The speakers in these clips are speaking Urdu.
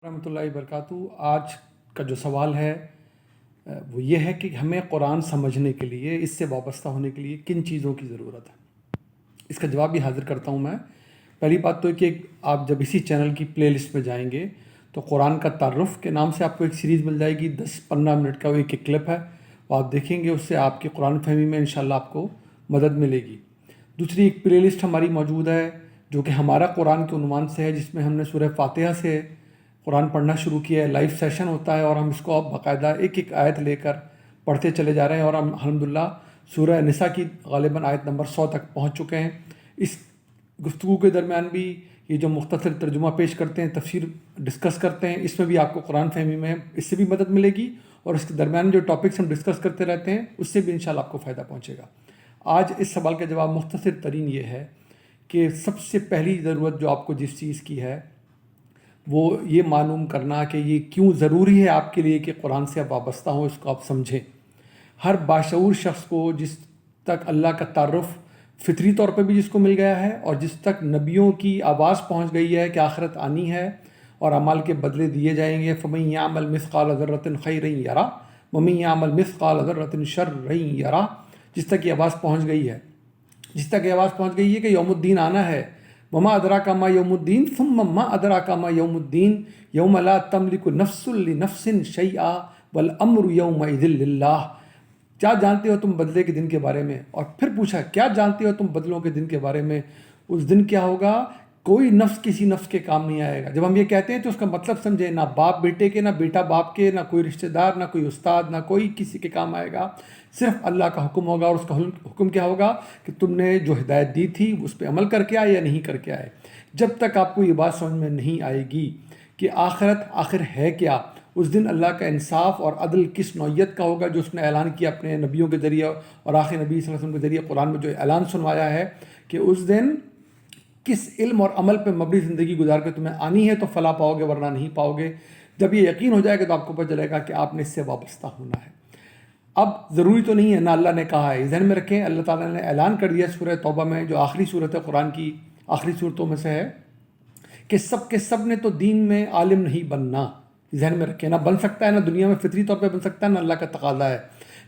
رحمۃ اللہ وبرکاتہ۔ آج کا جو سوال ہے وہ یہ ہے کہ ہمیں قرآن سمجھنے کے لیے، اس سے وابستہ ہونے کے لیے کن چیزوں کی ضرورت ہے۔ اس کا جواب بھی حاضر کرتا ہوں میں۔ پہلی بات تو ہے کہ آپ جب اسی چینل کی پلے لسٹ میں جائیں گے تو قرآن کا تعارف کے نام سے آپ کو ایک سیریز مل جائے گی، 10-15 منٹ کا وہ ایک کلپ ہے، وہ آپ دیکھیں گے، اس سے آپ کی قرآن فہمی میں انشاءاللہ آپ کو مدد ملے گی۔ دوسری ایک پلے لسٹ ہماری موجود ہے جو کہ ہمارا قرآن کے عنوان سے ہے، جس میں ہم نے سورہ فاتحہ سے قرآن پڑھنا شروع کیا ہے۔ لائیو سیشن ہوتا ہے اور ہم اس کو اب باقاعدہ ایک ایک آیت لے کر پڑھتے چلے جا رہے ہیں، اور ہم الحمدللہ سورہ نساء کی غالباً آیت نمبر 100 تک پہنچ چکے ہیں۔ اس گفتگو کے درمیان بھی یہ جو مختصر ترجمہ پیش کرتے ہیں، تفسیر ڈسکس کرتے ہیں، اس میں بھی آپ کو قرآن فہمی میں اس سے بھی مدد ملے گی، اور اس کے درمیان جو ٹاپکس ہم ڈسکس کرتے رہتے ہیں اس سے بھی انشاءاللہ آپ کو فائدہ پہنچے گا۔ آج اس سوال کا جواب مختصر ترین یہ ہے کہ سب سے پہلی ضرورت جو آپ کو جس چیز کی ہے وہ یہ معلوم کرنا کہ یہ کیوں ضروری ہے آپ کے لیے کہ قرآن سے آپ وابستہ ہوں، اس کو آپ سمجھیں۔ ہر باشعور شخص کو جس تک اللہ کا تعارف فطری طور پہ بھی جس کو مل گیا ہے، اور جس تک نبیوں کی آواز پہنچ گئی ہے کہ آخرت آنی ہے اور اعمال کے بدلے دیے جائیں گے، فَمَن يَعْمَلْ مِثْقَالَ ذَرَّةٍ خَيْرًا يَرَهُ وَمَن يَعْمَلْ مِثْقَالَ ذَرَّةٍ شَرًّا يَرَهُ، جس تک یہ آواز پہنچ گئی ہے، جس تک یہ آواز پہنچ گئی ہے کہ یوم الدین آنا ہے۔ وما ادراک ما یوم الدین ثم ما ادراک ما یوم الدین یوم لا تملک نفس لنفس شیئا والامر یومئذ للہ۔ کیا جانتے ہو تم بدلے کے دن کے بارے میں؟ اور پھر پوچھا کیا جانتے ہو تم بدلوں کے دن کے بارے میں؟ اس دن کیا ہوگا؟ کوئی نفس کسی نفس کے کام نہیں آئے گا۔ جب ہم یہ کہتے ہیں تو اس کا مطلب سمجھے، نہ باپ بیٹے کے، نہ بیٹا باپ کے، نہ کوئی رشتہ دار، نہ کوئی استاد، نہ کوئی کسی کے کام آئے گا۔ صرف اللہ کا حکم ہوگا، اور اس کا حکم کیا ہوگا کہ تم نے جو ہدایت دی تھی اس پہ عمل کر کے آئے یا نہیں کر کے آئے۔ جب تک آپ کو یہ بات سمجھ میں نہیں آئے گی کہ آخرت آخر ہے کیا، اس دن اللہ کا انصاف اور عدل کس نوعیت کا ہوگا، جو اس نے اعلان کیا اپنے نبیوں کے ذریعے اور آخر نبی صلی اللہ علیہ وسلم کے ذریعے قرآن میں جو اعلان سنوایا ہے کہ اس دن کس علم اور عمل پہ مبنی زندگی گزار کے تمہیں آنی ہے تو فلاح پاؤ گے ورنہ نہیں پاؤ گے۔ جب یہ یقین ہو جائے گا تو آپ کو پتہ چلے گا کہ آپ نے اس سے وابستہ ہونا ہے۔ اب ضروری تو نہیں ہے، نہ اللہ نے کہا ہے، ذہن میں رکھیں اللہ تعالیٰ نے اعلان کر دیا سورہ توبہ میں، جو آخری صورت ہے قرآن کی آخری صورتوں میں سے ہے، کہ سب کے سب نے تو دین میں عالم نہیں بننا۔ ذہن میں رکھیں، نہ بن سکتا ہے، نہ دنیا میں فطری طور پہ بن سکتا ہے، نہ اللہ کا تقاضا ہے،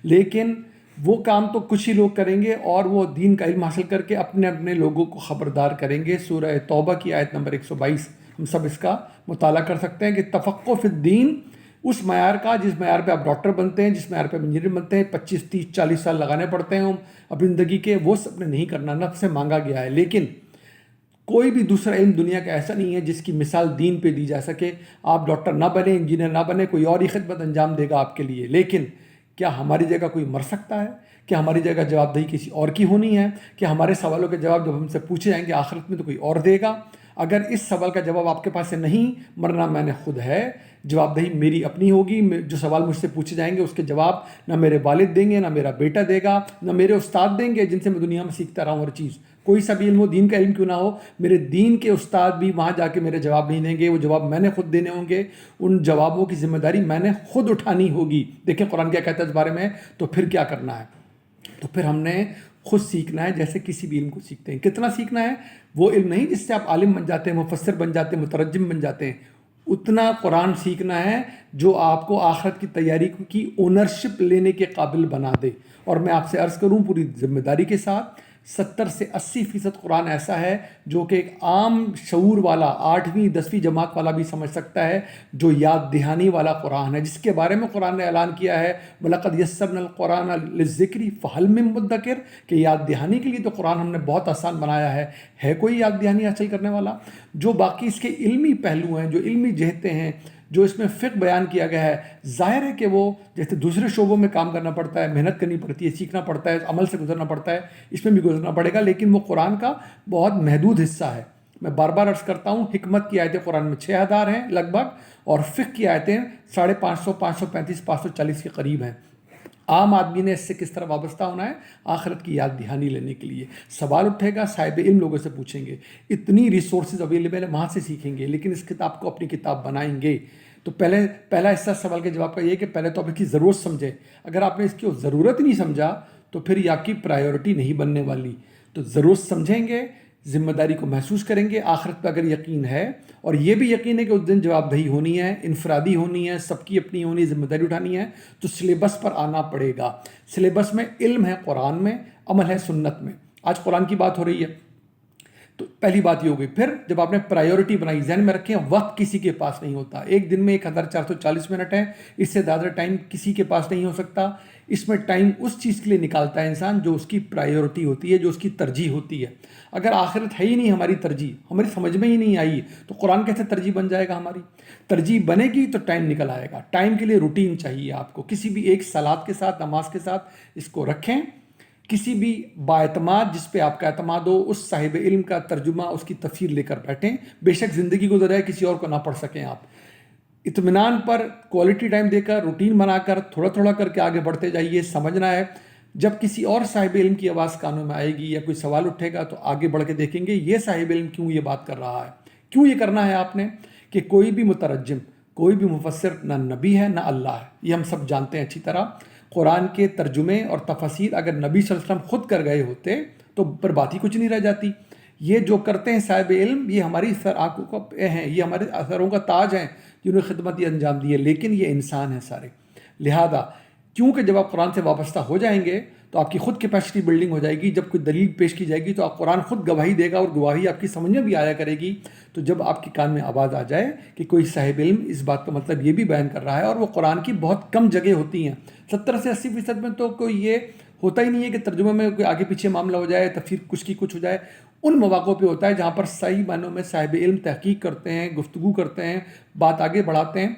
لیکن وہ کام تو کچھ ہی لوگ کریں گے، اور وہ دین کا علم حاصل کر کے اپنے اپنے لوگوں کو خبردار کریں گے۔ سورہ توبہ کی آیت نمبر 122 ہم سب اس کا مطالعہ کر سکتے ہیں کہ تفقہ فی الدین، اس معیار کا جس معیار پہ آپ ڈاکٹر بنتے ہیں، جس معیار پہ انجینئر بنتے ہیں، 25 30 40 سال لگانے پڑتے ہیں اپنی زندگی کے، وہ سب نے نہیں کرنا، نفس سے مانگا گیا ہے۔ لیکن کوئی بھی دوسرا علم دنیا کا ایسا نہیں ہے جس کی مثال دین پہ دی جا سکے۔ آپ ڈاکٹر نہ بنے، انجینئر نہ بنے، کوئی اور ہی خدمت انجام دے گا آپ کے لیے، لیکن کیا ہماری جگہ کوئی مر سکتا ہے؟ کیا ہماری جگہ جواب دہی کسی اور کی ہونی ہے؟ کہ ہمارے سوالوں کے جواب جب ہم سے پوچھے جائیں گے آخرت میں تو کوئی اور دے گا؟ اگر اس سوال کا جواب آپ کے پاس سے نہیں، مرنا میں نے خود ہے، جواب دہی میری اپنی ہوگی۔ جو سوال مجھ سے پوچھے جائیں گے اس کے جواب نہ میرے والد دیں گے، نہ میرا بیٹا دے گا، نہ میرے استاد دیں گے جن سے میں دنیا میں سیکھتا رہا ہوں ہر چیز۔ کوئی سا بھی علم ہو، دین کا علم کیوں نہ ہو، میرے دین کے استاد بھی وہاں جا کے میرے جواب نہیں دیں گے، وہ جواب میں نے خود دینے ہوں گے۔ ان جوابوں کی ذمہ داری میں نے خود اٹھانی ہوگی۔ دیکھیں قرآن کیا کہتا ہے اس بارے میں، تو پھر کیا کرنا ہے؟ تو پھر ہم نے خود سیکھنا ہے، جیسے کسی بھی علم کو سیکھتے ہیں۔ کتنا سیکھنا ہے؟ وہ علم نہیں جس سے آپ عالم بن جاتے ہیں، مفسر بن جاتے ہیں، مترجم بن جاتے ہیں۔ اتنا قرآن سیکھنا ہے جو آپ کو آخرت کی تیاری کی اونرشپ لینے کے قابل بنا دے۔ اور میں آپ سے عرض کروں پوری ذمہ داری کے ساتھ، 70 سے 80% قرآن ایسا ہے جو کہ ایک عام شعور والا 8ویں 10ویں جماعت والا بھی سمجھ سکتا ہے، جو یاد دہانی والا قرآن ہے، جس کے بارے میں قرآن نے اعلان کیا ہے وَلَقَدْ يَسَّرْنَا الْقُرْآنَ لِلذِّكْرِ فَهَلْ مِن مُدَّكِرٍ، کہ یاد دہانی کے لیے تو قرآن ہم نے بہت آسان بنایا ہے۔ ہے کوئی یاد دہانی حاصل کرنے والا؟ جو باقی اس کے علمی پہلو ہیں، جو علمی جہتیں ہیں، جو اس میں فقہ بیان کیا گیا ہے، ظاہر ہے کہ وہ جیسے دوسرے شعبوں میں کام کرنا پڑتا ہے، محنت کرنی پڑتی ہے، سیکھنا پڑتا ہے، عمل سے گزرنا پڑتا ہے، اس میں بھی گزرنا پڑے گا، لیکن وہ قرآن کا بہت محدود حصہ ہے۔ میں بار بار عرض کرتا ہوں، حکمت کی آیتیں قرآن میں 6000 ہیں لگ بھگ، اور فقہ کی آیتیں 550 535 540 کے قریب ہیں۔ عام آدمی نے اس سے کس طرح وابستہ ہونا ہے؟ آخرت کی یاد دہانی لینے کے لیے۔ سوال اٹھے گا، صاحب علم لوگوں سے پوچھیں گے، اتنی ریسورسز اویلیبل ہے، وہاں سے سیکھیں گے، لیکن اس کتاب کو اپنی کتاب بنائیں گے تو پہلا حصہ سوال کے جواب کا یہ ہے کہ پہلے تو آپ اس کی ضرورت سمجھیں۔ اگر آپ نے اس کی ضرورت نہیں سمجھا تو پھر یہ آپ کی پرائیورٹی نہیں بننے والی۔ تو ضرورت سمجھیں گے، ذمہ داری کو محسوس کریں گے. آخرت پہ اگر یقین ہے اور یہ بھی یقین ہے کہ اس دن جواب دہی ہونی ہے، انفرادی ہونی ہے، سب کی اپنی ہونی ہے، ذمہ داری اٹھانی ہے، تو سلیبس پر آنا پڑے گا. سلیبس میں علم ہے قرآن میں، عمل ہے سنت میں. آج قرآن کی بات ہو رہی ہے تو پہلی بات یہ ہو گئی. پھر جب آپ نے پرائیورٹی بنائی، ذہن میں رکھیں وقت کسی کے پاس نہیں ہوتا. ایک دن میں 1440 منٹ ہے، اس سے زیادہ ٹائم کسی کے پاس نہیں ہو سکتا. اس میں ٹائم اس چیز کے لیے نکالتا ہے انسان جو اس کی پرائیورٹی ہوتی ہے، جو اس کی ترجیح ہوتی ہے. اگر آخرت ہے ہی نہیں ہماری ترجیح، ہماری سمجھ میں ہی نہیں آئی، تو قرآن کیسے ترجیح بن جائے گا؟ ہماری ترجیح بنے گی تو ٹائم نکل آئے گا. ٹائم کے لیے روٹین چاہیے آپ کو. کسی بھی ایک صلات کے ساتھ، نماز کے ساتھ اس کو رکھیں. کسی بھی باعتماد جس پہ آپ کا اعتماد ہو، اس صاحب علم کا ترجمہ، اس کی تفسیر لے کر بیٹھیں. بے شک زندگی گزر ہے، کسی اور کو نہ پڑھ سکیں آپ. اطمینان پر کوالٹی ٹائم دے کر، روٹین بنا کر، تھوڑا تھوڑا کر کے آگے بڑھتے جائیے. سمجھنا ہے جب کسی اور صاحب علم کی آواز کانوں میں آئے گی یا کوئی سوال اٹھے گا تو آگے بڑھ کے دیکھیں گے یہ صاحب علم کیوں یہ بات کر رہا ہے. کیوں یہ کرنا ہے آپ نے؟ کہ کوئی بھی مترجم، کوئی بھی مفسر نہ نبی ہے نہ اللہ ہے، یہ ہم سب جانتے ہیں اچھی طرح. قرآن کے ترجمے اور تفاسیر اگر نبی صلی اللہ علیہ وسلم خود کر گئے ہوتے تو پر بات ہی کچھ نہیں رہ جاتی. یہ جو کرتے ہیں صاحب علم، یہ ہماری سر آنکھوں کا ہیں، یہ ہمارے سروں کا تاج ہیں جنہوں نے خدمت یہ انجام دی ہے. لیکن یہ انسان ہیں سارے. لہذا کیونکہ جب آپ قرآن سے وابستہ ہو جائیں گے تو آپ کی خود کیپیسٹی بلڈنگ ہو جائے گی. جب کوئی دلیل پیش کی جائے گی تو آپ قرآن خود گواہی دے گا، اور گواہی آپ کی سمجھ میں بھی آیا کرے گی. تو جب آپ کے کان میں آواز آ جائے کہ کوئی صاحب علم اس بات کا مطلب یہ بھی بیان کر رہا ہے، اور وہ قرآن کی بہت کم جگہ ہوتی ہیں، 70 سے 80% میں تو کوئی یہ ہوتا ہی نہیں ہے کہ ترجمے میں کوئی آگے پیچھے معاملہ ہو جائے، تفسیر کچھ کی کچھ ہو جائے. ان مواقع پہ ہوتا ہے جہاں پر صحیح معنوں میں صاحب علم تحقیق کرتے ہیں، گفتگو کرتے ہیں، بات آگے بڑھاتے ہیں.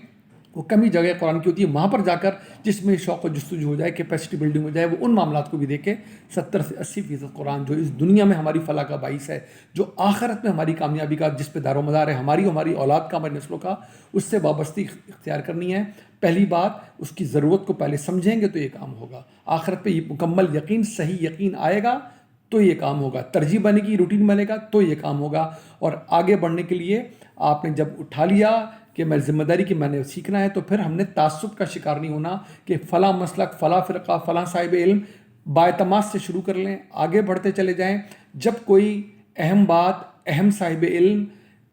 وہ کمی جگہ قرآن کی ہوتی ہے، وہاں پر جا کر جس میں شوق و جستجو ہو جائے، کیپیسٹی بلڈنگ ہو جائے، وہ ان معاملات کو بھی دیکھے. 70 سے 80% قرآن جو اس دنیا میں ہماری فلاح کا باعث ہے، جو آخرت میں ہماری کامیابی کا جس پہ دار و مدار ہے، ہماری اولاد کا، ہماری نسلوں کا، اس سے وابستی اختیار کرنی ہے. پہلی بات، اس کی ضرورت کو پہلے سمجھیں گے تو یہ کام ہوگا. آخرت پہ یہ مکمل یقین، صحیح یقین آئے گا تو یہ کام ہوگا. ترجیح بنے گی، روٹین بنے گا تو یہ کام ہوگا. اور آگے بڑھنے کے لیے آپ نے جب اٹھا لیا کہ میں ذمہ داری کی میں نے سیکھنا ہے، تو پھر ہم نے تعصب کا شکار نہیں ہونا کہ فلاں مسلک، فلاں فرقہ، فلاں صاحب علم. باعتماد سے شروع کر لیں، آگے بڑھتے چلے جائیں. جب کوئی اہم بات، اہم صاحب علم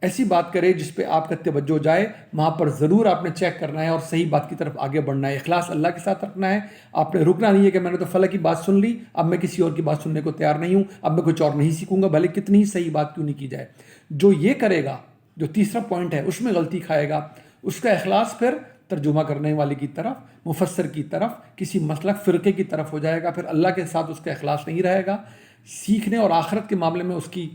ایسی بات کرے جس پہ آپ کا توجہ جائے، وہاں پر ضرور آپ نے چیک کرنا ہے اور صحیح بات کی طرف آگے بڑھنا ہے. اخلاص اللہ کے ساتھ رکھنا ہے. آپ نے رکنا نہیں ہے کہ میں نے تو فلاں کی بات سن لی، اب میں کسی اور کی بات سننے کو تیار نہیں ہوں، اب میں کچھ اور نہیں سیکھوں گا، بھلے کتنی ہی صحیح بات کیوں نہیں کی جائے. جو یہ کرے گا، جو تیسرا پوائنٹ ہے، اس میں غلطی کھائے گا. اس کا اخلاص پھر ترجمہ کرنے والے کی طرف، مفسر کی طرف، کسی مسلک فرقے کی طرف ہو جائے گا. پھر اللہ کے ساتھ اس کا اخلاص نہیں رہے گا. سیکھنے اور آخرت کے معاملے میں اس کی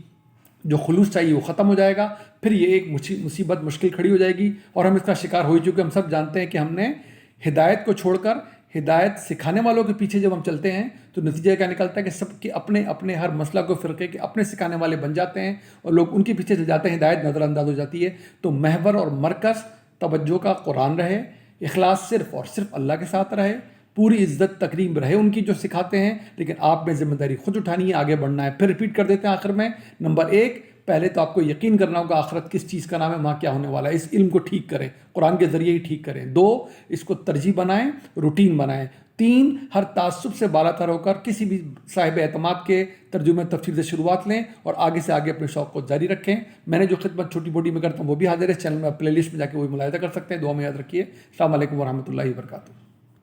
جو خلوص چاہیے وہ ختم ہو جائے گا. پھر یہ ایک مصیبت، مشکل کھڑی ہو جائے گی، اور ہم اس کا شکار ہو چکے. ہم سب جانتے ہیں کہ ہم نے ہدایت کو چھوڑ کر ہدایت سکھانے والوں کے پیچھے جب ہم چلتے ہیں تو نتیجہ کیا نکلتا ہے کہ سب کے اپنے اپنے ہر مسلک و فرقے کے اپنے سکھانے والے بن جاتے ہیں، اور لوگ ان کے پیچھے چل جاتے ہیں، ہدایت نظر انداز ہو جاتی ہے. تو محور اور مرکز توجہ کا قرآن رہے، اخلاص صرف اور صرف اللہ کے ساتھ رہے، پوری عزت تقریب رہے ان کی جو سکھاتے ہیں، لیکن آپ نے ذمہ داری خود اٹھانی ہے، آگے بڑھنا ہے. پھر ریپیٹ کر دیتے ہیں آخر میں. نمبر 1، پہلے تو آپ کو یقین کرنا ہوگا آخرت کس چیز کا نام ہے، وہاں کیا ہونے والا ہے. اس علم کو ٹھیک کریں، قرآن کے ذریعے ہی ٹھیک کریں. 2، اس کو ترجیح بنائیں، روٹین بنائیں. 3، ہر تعصب سے بالا تر ہو کر کسی بھی صاحب اعتماد کے ترجمہ تفسیر سے شروعات لیں اور آگے سے آگے اپنے شوق کو جاری رکھیں. میں نے جو خدمت چھوٹی موٹی میں کرتا ہوں وہ بھی حاضر ہے چینل میں، پلے لسٹ میں جا کے وہ ملاحظہ کر سکتے ہیں. دعا میں یاد رکھیے. السلام علیکم ورحمۃ اللہ وبرکاتہ.